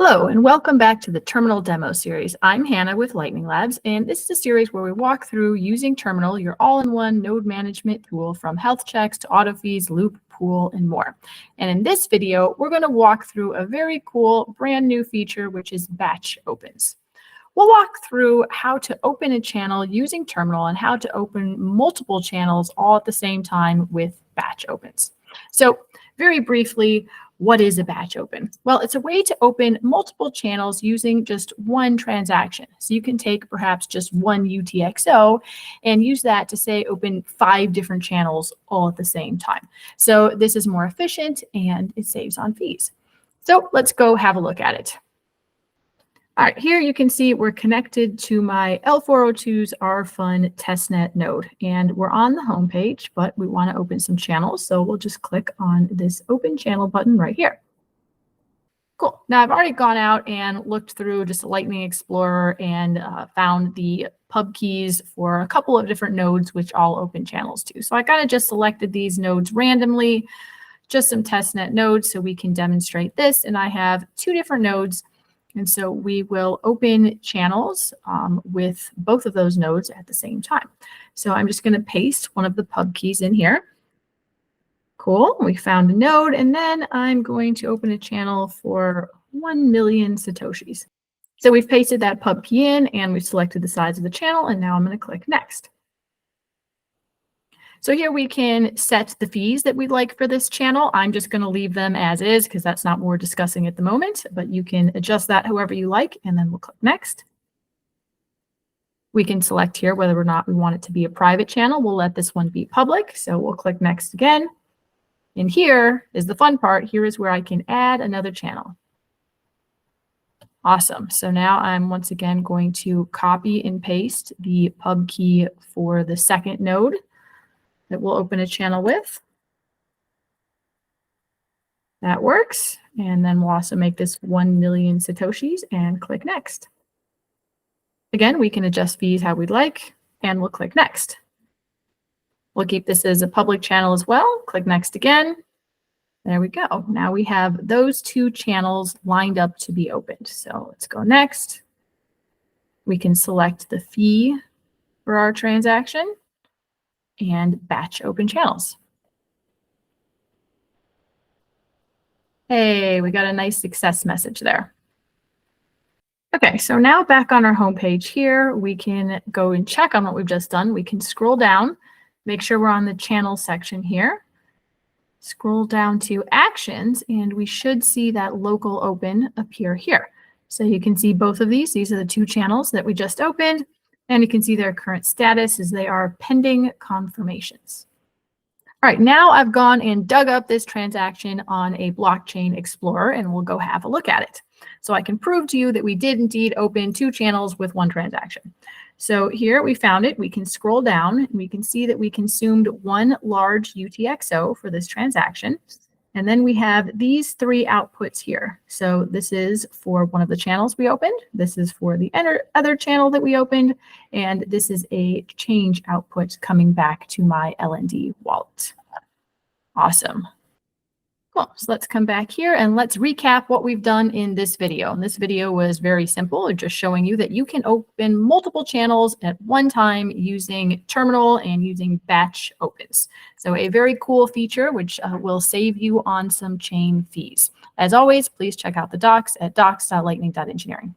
Hello, and welcome back to the Terminal Demo Series. I'm Hannah with Lightning Labs, and this is a series where we walk through using Terminal, your all-in-one node management tool from health checks to autofeeds, loop, pool, and more. And in this video, we're going to walk through a very cool brand new feature, which is batch opens. We'll walk through how to open a channel using Terminal and how to open multiple channels all at the same time with batch opens. So very briefly, what is a batch open? Well, it's a way to open multiple channels using just one transaction. So you can take perhaps just one UTXO and use that to say open 5 different channels all at the same time. So this is more efficient and it saves on fees. So let's go have a look at it. All right, here you can see we're connected to my L402's rFun testnet node, and we're on the home page, but we want to open some channels. So we'll just click on this open channel button right here. Cool. Now I've already gone out and looked through just Lightning Explorer and found the pub keys for a couple of different nodes, which all open channels too. So I kind of just selected these nodes randomly, just some testnet nodes so we can demonstrate this. And I have 2 different nodes. And so we will open channels with both of those nodes at the same time. So I'm just going to paste one of the pub keys in here. Cool. We found a node. And then I'm going to open a channel for 1 million Satoshis. So we've pasted that pub key in and we've selected the size of the channel. And now I'm going to click next. So here we can set the fees that we'd like for this channel. I'm just going to leave them as is because that's not what we're discussing at the moment, but you can adjust that however you like, and then we'll click next. We can select here whether or not we want it to be a private channel. We'll let this one be public, so we'll click next again. And here is the fun part. Here is where I can add another channel. Awesome. So now I'm once again going to copy and paste the pub key for the second node that we'll open a channel with. That works. And then we'll also make this 1 million Satoshis and click next. Again, we can adjust fees how we'd like, and we'll click next. We'll keep this as a public channel as well. Click next again. There we go. Now we have those 2 channels lined up to be opened. So let's go next. We can select the fee for our transaction and batch open channels. Hey, we got a nice success message there. Okay, so now back on our home page here, we can go and check on what we've just done. We can scroll down, make sure we're on the channel section here. Scroll down to actions, and we should see that local open appear here. So you can see both of these. These are the 2 channels that we just opened. And you can see their current status as they are pending confirmations. All right, now I've gone and dug up this transaction on a blockchain explorer, and we'll go have a look at it. So I can prove to you that we did indeed open 2 channels with 1 transaction. So here we found it. We can scroll down and we can see that we consumed 1 large UTXO for this transaction. And then we have these 3 outputs here. So this is for one of the channels we opened. This is for the other channel that we opened. And this is a change output coming back to my LND wallet. Awesome. Cool. So let's come back here and let's recap what we've done in this video. And this video was very simple, just showing you that you can open multiple channels at one time using Terminal and using batch opens. So a very cool feature, which will save you on some chain fees. As always, please check out the docs at docs.lightning.engineering.